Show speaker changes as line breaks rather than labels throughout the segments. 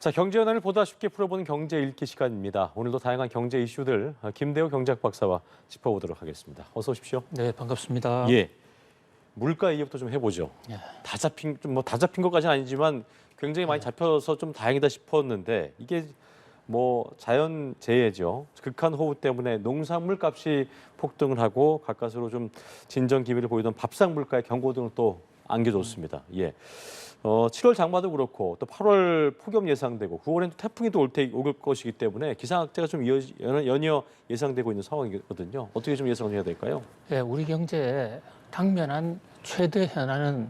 자, 경제 현안을 보다 쉽게 풀어보는 경제 읽기 시간입니다. 오늘도 다양한 경제 이슈들 김대호 경제학 박사와 짚어보도록 하겠습니다. 어서 오십시오.
네, 반갑습니다.
예, 물가 얘기부터 좀 해보죠.
예.
다 잡힌 것까지는 아니지만 굉장히 많이 잡혀서 좀 다행이다 싶었는데 이게 뭐 자연 재해죠. 극한 호우 때문에 농산물 값이 폭등을 하고 가까스로 좀 진정 기미를 보이던 밥상 물가의 경고등을 또 안겨줬습니다. 예. 7월 장마도 그렇고 또 8월 폭염 예상되고 9월엔 또 태풍이 또 올 것이기 때문에 기상 악재가 좀 연이어 예상되고 있는 상황이거든요. 어떻게 좀 예상을 해야 될까요?
예, 우리 경제의 당면한 최대 현안은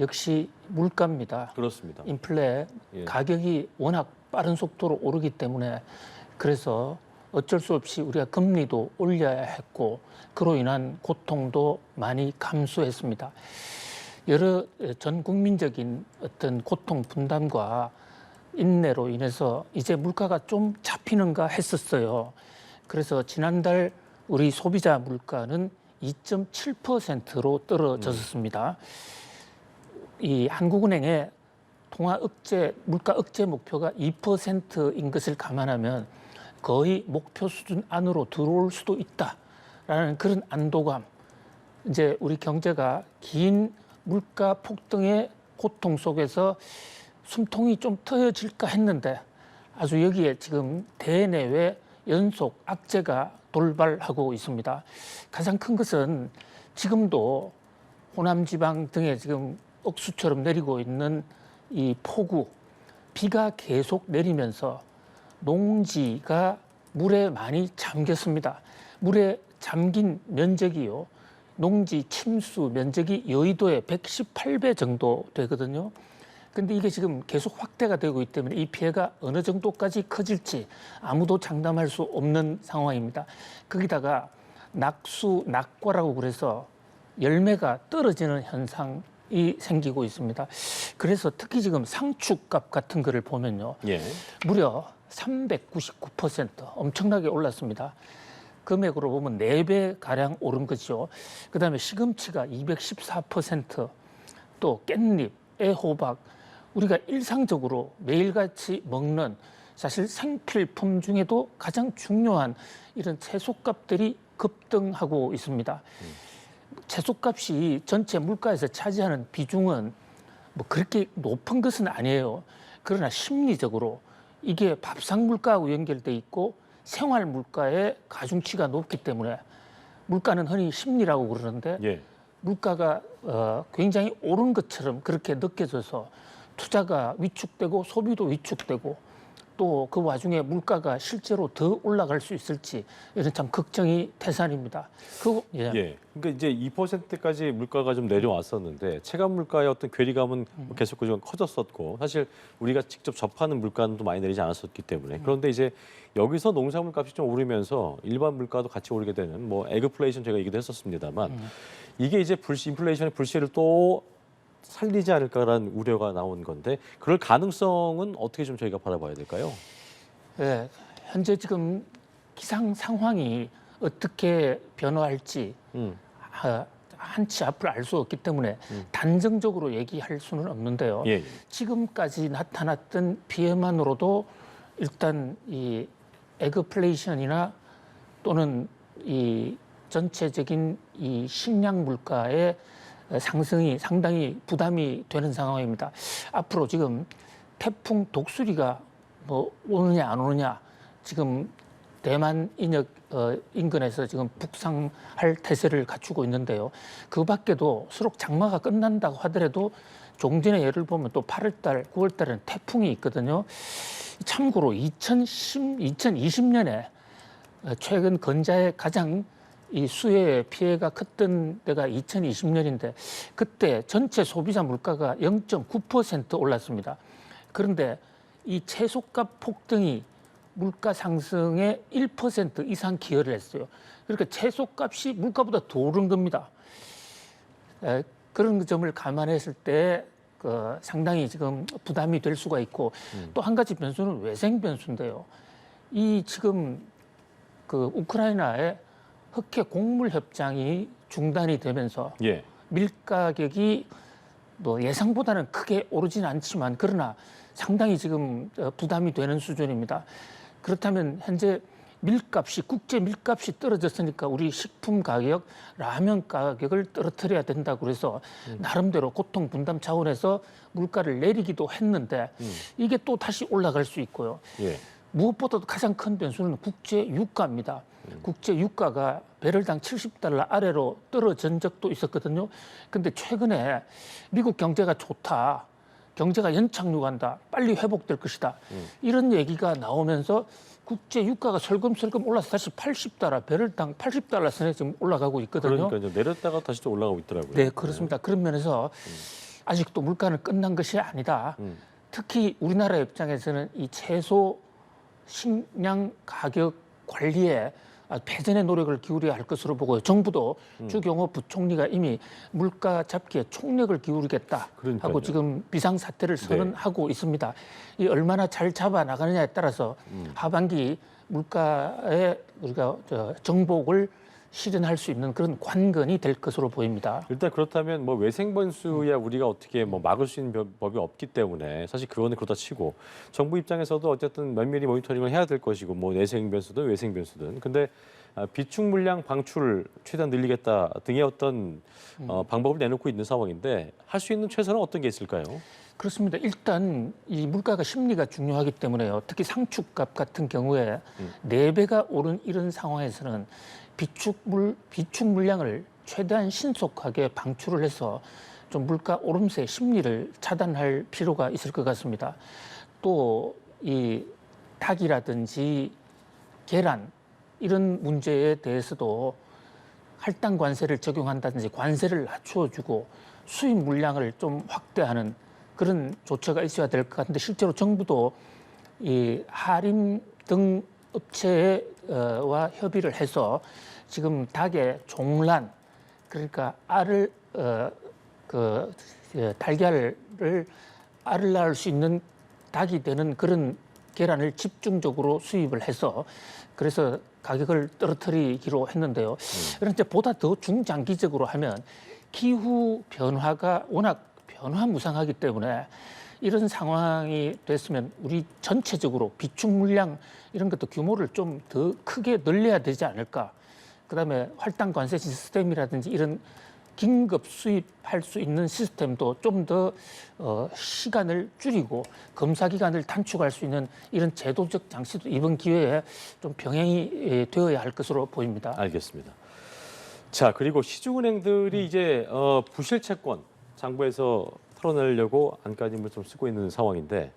역시 물가입니다.
그렇습니다.
인플레
예.
가격이 워낙 빠른 속도로 오르기 때문에 그래서 어쩔 수 없이 우리가 금리도 올려야 했고 그로 인한 고통도 많이 감수했습니다. 여러 전 국민적인 어떤 고통 분담과 인내로 인해서 이제 물가가 좀 잡히는가 했었어요. 그래서 지난달 우리 소비자 물가는 2.7%로 떨어졌습니다. 이 한국은행의 물가 억제 목표가 2%인 것을 감안하면 거의 목표 수준 안으로 들어올 수도 있다라는 그런 안도감. 이제 우리 경제가 긴 물가 폭등의 고통 속에서 숨통이 좀 트여질까 했는데 아주 여기에 지금 대내외 연속 악재가 돌발하고 있습니다. 가장 큰 것은 지금도 호남 지방 등에 지금 억수처럼 내리고 있는 이 폭우, 비가 계속 내리면서 농지가 물에 많이 잠겼습니다. 물에 잠긴 면적이요. 농지 침수 면적이 여의도의 118배 정도 되거든요. 근데 이게 지금 계속 확대가 되고 있기 때문에 이 피해가 어느 정도까지 커질지 아무도 장담할 수 없는 상황입니다. 거기다가 낙과라고 그래서 열매가 떨어지는 현상이 생기고 있습니다. 그래서 특히 지금 상추값 같은 거를 보면요.
예.
무려 399% 엄청나게 올랐습니다. 금액으로 보면 4배가량 오른 거죠. 그다음에 시금치가 214%, 또 깻잎, 애호박, 우리가 일상적으로 매일같이 먹는 사실 생필품 중에도 가장 중요한 이런 채소값들이 급등하고 있습니다. 채소값이 전체 물가에서 차지하는 비중은 뭐 그렇게 높은 것은 아니에요. 그러나 심리적으로 이게 밥상 물가하고 연결돼 있고 생활 물가의 가중치가 높기 때문에 물가는 흔히 심리라고 그러는데
예.
물가가 굉장히 오른 것처럼 그렇게 느껴져서 투자가 위축되고 소비도 위축되고 또 그 와중에 물가가 실제로 더 올라갈 수 있을지 이런 참 걱정이 태산입니다.
예. 그러니까 이제 2%까지 물가가 좀 내려왔었는데 체감 물가의 어떤 괴리감은 계속 그동안 커졌었고 사실 우리가 직접 접하는 물가는 또 많이 내리지 않았었기 때문에 그런데 이제 여기서 농산물 값이 좀 오르면서 일반 물가도 같이 오르게 되는 뭐 에그플레이션 제가 얘기도 했었습니다만 이게 이제 인플레이션의 불씨를 또 살리지 않을까라는 우려가 나온 건데 그럴 가능성은 어떻게 좀 저희가 바라봐야 될까요?
네, 현재 지금 기상 상황이 어떻게 변화할지 한치 앞을 알 수 없기 때문에 단정적으로 얘기할 수는 없는데요.
예.
지금까지 나타났던 피해만으로도 일단 이 에그플레이션이나 또는 이 전체적인 이 식량 물가의 상승이 상당히 부담이 되는 상황입니다. 앞으로 지금 태풍 독수리가 뭐 오느냐 안 오느냐 지금 대만 인역 인근에서 지금 북상할 태세를 갖추고 있는데요. 그 밖에도 수록 장마가 끝난다고 하더라도 종전의 예를 보면 또 8월달, 9월달에는 태풍이 있거든요. 참고로 2020년에 최근 건자의 가장 이 수해의 피해가 컸던 때가 2020년인데 그때 전체 소비자 물가가 0.9% 올랐습니다. 그런데 이 채소값 폭등이 물가 상승에 1% 이상 기여를 했어요. 그러니까 채소값이 물가보다 더 오른 겁니다. 그런 점을 감안했을 때 상당히 지금 부담이 될 수가 있고 또 한 가지 변수는 외생 변수인데요. 이 지금 그 우크라이나의 흑해 곡물 협정이 중단이 되면서 밀 가격이 뭐 예상보다는 크게 오르진 않지만 그러나 상당히 지금 부담이 되는 수준입니다. 그렇다면 현재 밀값이 국제 밀값이 떨어졌으니까 우리 식품 가격, 라면 가격을 떨어뜨려야 된다고 그래서 나름대로 고통 분담 차원에서 물가를 내리기도 했는데 이게 또 다시 올라갈 수 있고요.
예.
무엇보다도 가장 큰 변수는 국제 유가입니다. 국제 유가가 배럴당 70달러 아래로 떨어진 적도 있었거든요. 근데 최근에 미국 경제가 좋다. 경제가 연착륙한다. 빨리 회복될 것이다. 이런 얘기가 나오면서 국제 유가가 설금설금 올라서 다시 80달러, 배럴당 80달러 선에 지금 올라가고 있거든요.
그러니까 이제 내렸다가 다시 또 올라가고 있더라고요.
네, 그렇습니다. 그런 면에서 아직도 물가는 끝난 것이 아니다. 특히 우리나라 입장에서는 이 채소 식량 가격 관리에 배전의 노력을 기울여야 할 것으로 보고요. 정부도 주경호 부총리가 이미 물가 잡기에 총력을 기울이겠다
그러니까요.
하고 지금 비상사태를 선언하고 있습니다. 이 얼마나 잘 잡아 나가느냐에 따라서 하반기 물가에 우리가 정복을 실현할 수 있는 그런 관건이 될 것으로 보입니다.
일단 그렇다면 뭐 외생 변수야 우리가 어떻게 뭐 막을 수 있는 법이 없기 때문에 사실 그거는 그렇다 치고 정부 입장에서도 어쨌든 면밀히 모니터링을 해야 될 것이고 뭐 내생 변수든 외생 변수든 근데 비축 물량 방출을 최대한 늘리겠다 등의 어떤 방법을 내놓고 있는 상황인데 할 수 있는 최선은 어떤 게 있을까요?
그렇습니다. 일단 이 물가가 심리가 중요하기 때문에요. 특히 상축값 같은 경우에 4배가 오른 이런 상황에서는 비축 물량을 최대한 신속하게 방출을 해서 좀 물가 오름세 심리를 차단할 필요가 있을 것 같습니다. 또 이 닭이라든지 계란 이런 문제에 대해서도 할당 관세를 적용한다든지 관세를 낮춰주고 수입 물량을 좀 확대하는 그런 조처가 있어야 될 것 같은데 실제로 정부도 이 하림 등 업체와 협의를 해서 지금 닭의 종란 그러니까 달걀을 알을 낳을 수 있는 닭이 되는 그런 계란을 집중적으로 수입을 해서 그래서 가격을 떨어뜨리기로 했는데요. 그런데 보다 더 중장기적으로 하면 기후 변화가 워낙 변화무쌍하기 때문에 이런 상황이 됐으면 우리 전체적으로 비축 물량 이런 것도 규모를 좀 더 크게 늘려야 되지 않을까. 그다음에 할당 관세 시스템이라든지 이런 긴급 수입할 수 있는 시스템도 좀 더 시간을 줄이고 검사 기간을 단축할 수 있는 이런 제도적 장치도 이번 기회에 좀 병행이 되어야 할 것으로 보입니다.
알겠습니다. 자 그리고 시중은행들이 이제 부실 채권 장부에서 털어내려고 안간힘을 좀 쓰고 있는 상황인데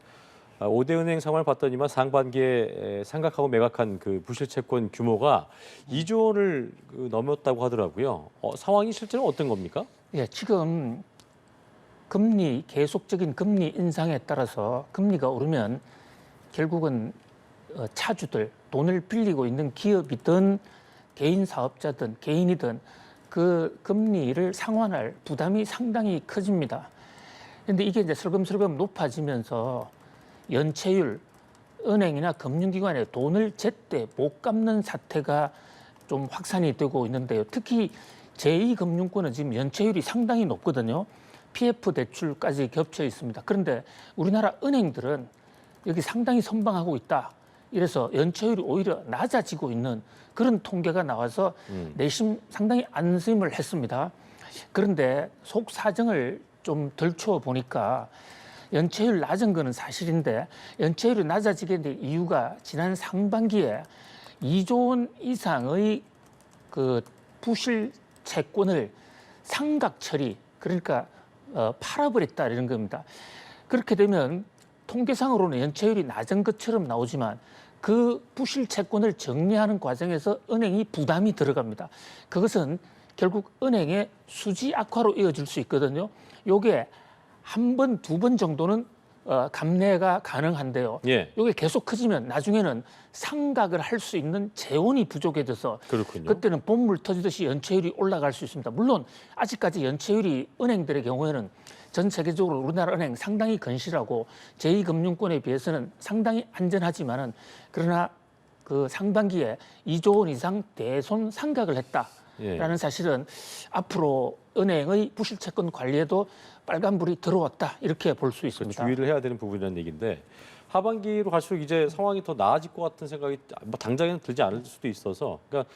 5대 은행 상황을 봤더니만 상반기에 상각하고 매각한 그 부실 채권 규모가 2조 원을 넘었다고 하더라고요. 상황이 실제로 어떤 겁니까?
예, 지금 계속적인 금리 인상에 따라서 금리가 오르면 결국은 차주들, 돈을 빌리고 있는 기업이든 개인 사업자든 개인이든 그 금리를 상환할 부담이 상당히 커집니다. 그런데 이게 이제 슬금슬금 높아지면서 연체율, 은행이나 금융기관에 돈을 제때 못 갚는 사태가 좀 확산이 되고 있는데요. 특히 제2금융권은 지금 연체율이 상당히 높거든요. PF 대출까지 겹쳐 있습니다. 그런데 우리나라 은행들은 여기 상당히 선방하고 있다. 이래서 연체율이 오히려 낮아지고 있는 그런 통계가 나와서 내심 상당히 안심을 했습니다. 그런데 속 사정을 좀 덜쳐 보니까 연체율 낮은 거는 사실인데 연체율이 낮아지게 된 이유가 지난 상반기에 2조 원 이상의 그 부실 채권을 상각 처리 그러니까 팔아버렸다 이런 겁니다. 그렇게 되면 통계상으로는 연체율이 낮은 것처럼 나오지만 그 부실 채권을 정리하는 과정에서 은행이 부담이 들어갑니다. 그것은 결국 은행의 수지 악화로 이어질 수 있거든요. 요게 한 번, 두 번 정도는 감내가 가능한데요.
예.
이게 계속 커지면 나중에는 상각을 할 수 있는 재원이 부족해져서
그렇군요.
그때는 본물 터지듯이 연체율이 올라갈 수 있습니다. 물론 아직까지 연체율이 은행들의 경우에는 전 세계적으로 우리나라 은행 상당히 건실하고 제2금융권에 비해서는 상당히 안전하지만은 그러나 그 상반기에 2조 원 이상 대손 상각을 했다라는 사실은 앞으로 은행의 부실 채권 관리에도 빨간불이 들어왔다 이렇게 볼 수 있습니다.
주의를 해야 되는 부분이라는 얘기인데 하반기로 갈수록 이제 상황이 더 나아질 것 같은 생각이 뭐 당장에는 들지 않을 수도 있어서 그러니까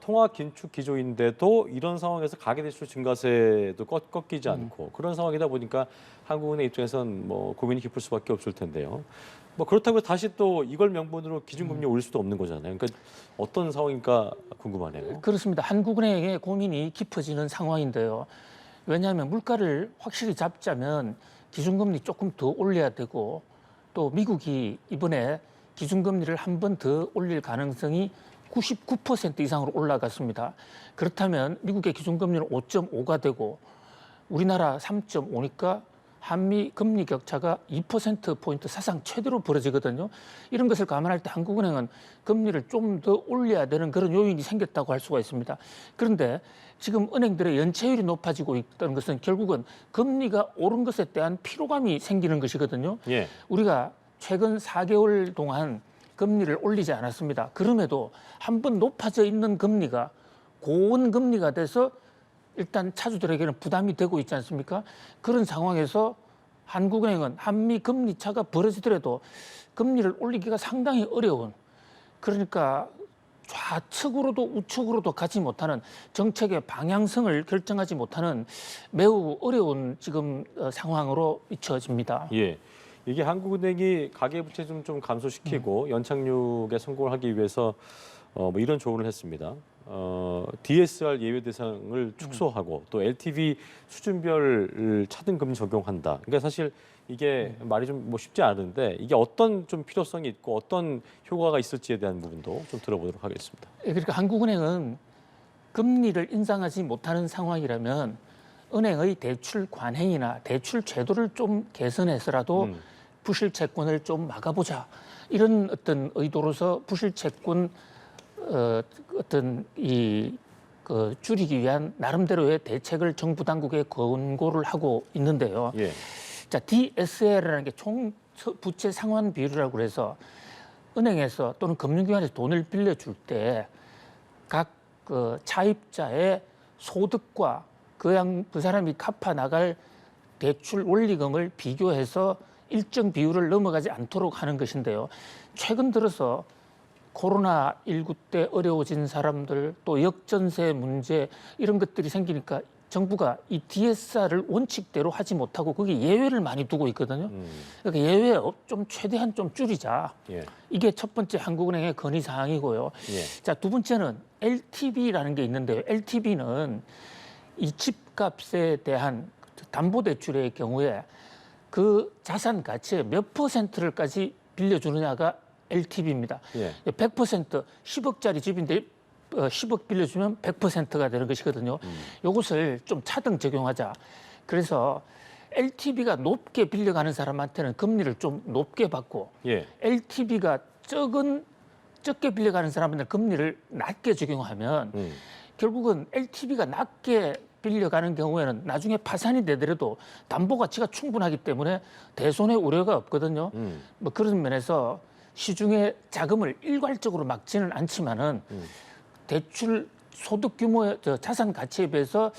통화 긴축 기조인데도 이런 상황에서 가계대출 증가세도 꺾이지 않고 그런 상황이다 보니까 한국은행 입장에선 뭐 고민이 깊을 수밖에 없을 텐데요. 뭐 그렇다고 다시 또 이걸 명분으로 기준금리 올릴 수도 없는 거잖아요. 그러니까 어떤 상황인가 궁금하네요.
그렇습니다. 한국은행의 고민이 깊어지는 상황인데요. 왜냐하면 물가를 확실히 잡자면 기준금리 조금 더 올려야 되고 또 미국이 이번에 기준금리를 한 번 더 올릴 가능성이 99% 이상으로 올라갔습니다. 그렇다면 미국의 기준금리는 5.5가 되고 우리나라 3.5니까 한미 금리 격차가 2%포인트 사상 최대로 벌어지거든요. 이런 것을 감안할 때 한국은행은 금리를 좀 더 올려야 되는 그런 요인이 생겼다고 할 수가 있습니다. 그런데 지금 은행들의 연체율이 높아지고 있다는 것은 결국은 금리가 오른 것에 대한 피로감이 생기는 것이거든요.
예.
우리가 최근 4개월 동안 금리를 올리지 않았습니다. 그럼에도 한 번 높아져 있는 금리가 고온 금리가 돼서 일단 차주들에게는 부담이 되고 있지 않습니까? 그런 상황에서 한국은행은 한미 금리 차가 벌어지더라도 금리를 올리기가 상당히 어려운 그러니까 좌측으로도 우측으로도 가지 못하는 정책의 방향성을 결정하지 못하는 매우 어려운 지금 상황으로 비춰집니다.
예. 이게 한국은행이 가계부채 좀 감소시키고 연착륙에 성공을 하기 위해서 뭐 이런 조언을 했습니다. DSR 예외 대상을 축소하고 또 LTV 수준별 차등 금리 적용한다. 그러니까 사실 이게 말이 좀 뭐 쉽지 않은데 이게 어떤 좀 필요성이 있고 어떤 효과가 있을지에 대한 부분도 좀 들어보도록 하겠습니다.
그러니까 한국은행은 금리를 인상하지 못하는 상황이라면 은행의 대출 관행이나 대출 제도를 좀 개선해서라도 부실 채권을 좀 막아보자 이런 어떤 의도로서 부실 채권 어떤 그 줄이기 위한 나름대로의 대책을 정부 당국에 권고를 하고 있는데요.
예.
자, DSL이라는 게 총 부채 상환 비율이라고 해서 은행에서 또는 금융기관에서 돈을 빌려줄 때 각 그 차입자의 소득과 그 사람이 갚아 나갈 대출 원리금을 비교해서 일정 비율을 넘어가지 않도록 하는 것인데요. 최근 들어서 코로나19 때 어려워진 사람들 또 역전세 문제 이런 것들이 생기니까 정부가 이 DSR을 원칙대로 하지 못하고 거기 예외를 많이 두고 있거든요. 그러니까 예외 좀 최대한 좀 줄이자.
예.
이게 첫 번째 한국은행의 건의 사항이고요.
예.
자, 두 번째는 LTV라는 게 있는데요. LTV는 이 집값에 대한 담보대출의 경우에 그 자산 가치의 몇 %를까지 빌려주느냐가 LTV입니다.
예.
100% 10억짜리 집인데 10억 빌려주면 100%가 되는 것이거든요. 이것을 좀 차등 적용하자. 그래서 LTV가 높게 빌려가는 사람한테는 금리를 좀 높게 받고
예.
LTV가 적게 빌려가는 사람한테는 금리를 낮게 적용하면 결국은 LTV가 낮게 빌려가는 경우에는 나중에 파산이 되더라도 담보 가치가 충분하기 때문에 대손의 우려가 없거든요. 뭐 그런 면에서 시중에 자금을 일괄적으로 막지는 않지만은 대출 소득 규모의 자산 가치에 비해서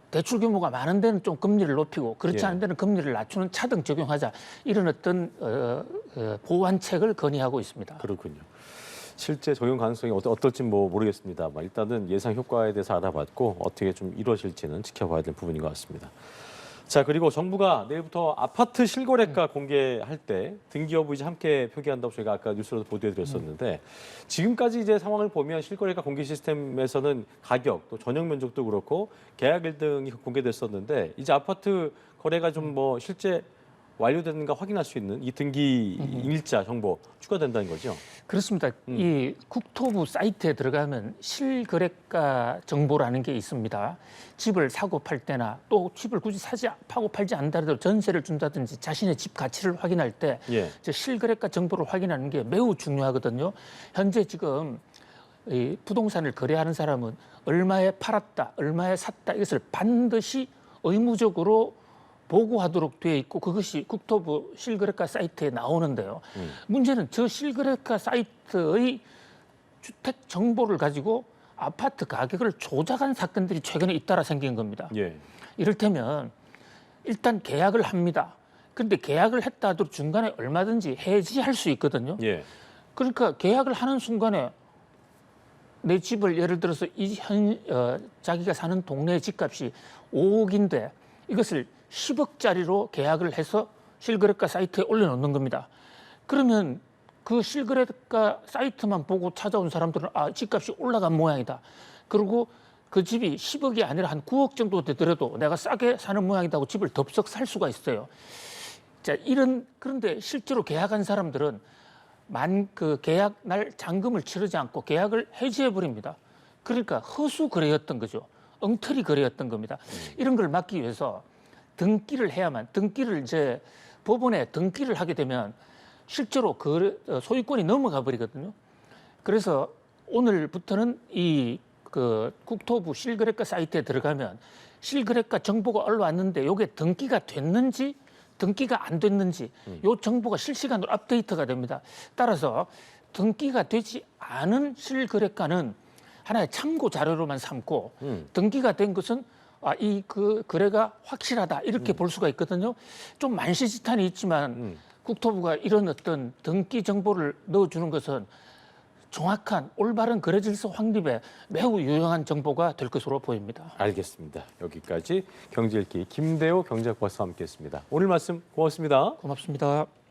대출 규모가 많은 데는 좀 금리를 높이고 그렇지 않은 데는 금리를 낮추는 차등 적용하자 이런 어떤 보완책을 건의하고 있습니다.
그렇군요. 실제 적용 가능성이 어떨지 뭐 모르겠습니다. 일단은 예상 효과에 대해서 알아봤고 어떻게 좀 이루어질지는 지켜봐야 될 부분인 것 같습니다. 자, 그리고 정부가 내일부터 아파트 실거래가 공개할 때 등기 여부 이제 함께 표기한다고 저희가 아까 뉴스로도 보도해드렸었는데 지금까지 이제 상황을 보면 실거래가 공개 시스템에서는 가격 또 전용 면적도 그렇고 계약일 등이 공개됐었는데 이제 아파트 거래가 좀 뭐 실제 완료됐는가 확인할 수 있는 이 등기 일자 정보 추가된다는 거죠.
그렇습니다. 이 국토부 사이트에 들어가면 실거래가 정보라는 게 있습니다. 집을 사고 팔 때나 또 집을 굳이 파고 팔지 않더라도 전세를 준다든지 자신의 집 가치를 확인할 때
예.
실거래가 정보를 확인하는 게 매우 중요하거든요. 현재 지금 이 부동산을 거래하는 사람은 얼마에 팔았다, 얼마에 샀다 이것을 반드시 의무적으로 보고하도록 되어 있고 그것이 국토부 실거래가 사이트에 나오는데요. 문제는 저 실거래가 사이트의 주택 정보를 가지고 아파트 가격을 조작한 사건들이 최근에 잇따라 생긴 겁니다.
예.
이를테면 일단 계약을 합니다. 그런데 계약을 했다 하더라도 중간에 얼마든지 해지할 수 있거든요.
예.
그러니까 계약을 하는 순간에 내 집을 예를 들어서 자기가 사는 동네 집값이 5억인데 이것을 10억짜리로 계약을 해서 실거래가 사이트에 올려놓는 겁니다. 그러면 그 실거래가 사이트만 보고 찾아온 사람들은 집값이 올라간 모양이다. 그리고 그 집이 10억이 아니라 한 9억 정도 되더라도 내가 싸게 사는 모양이다 하고 집을 덥석 살 수가 있어요. 자, 그런데 실제로 계약한 사람들은 그 계약 날 잔금을 치르지 않고 계약을 해지해 버립니다. 그러니까 허수 거래였던 거죠. 엉터리 거래였던 겁니다. 이런 걸 막기 위해서 등기를 이제 법원에 등기를 하게 되면 실제로 소유권이 넘어가 버리거든요. 그래서 오늘부터는 그 국토부 실거래가 사이트에 들어가면 실거래가 정보가 올라왔는데 이게 등기가 됐는지 등기가 안 됐는지 요 정보가 실시간으로 업데이트가 됩니다. 따라서 등기가 되지 않은 실거래가는 하나의 참고 자료로만 삼고 등기가 된 것은 그 거래가 확실하다 이렇게 볼 수가 있거든요. 좀 만시지탄이 있지만 국토부가 이런 어떤 등기 정보를 넣어주는 것은 정확한 올바른 거래 질서 확립에 매우 유용한 정보가 될 것으로 보입니다.
알겠습니다. 여기까지 경제 읽기 김대호 경제학박사와 함께했습니다. 오늘 말씀 고맙습니다.
고맙습니다.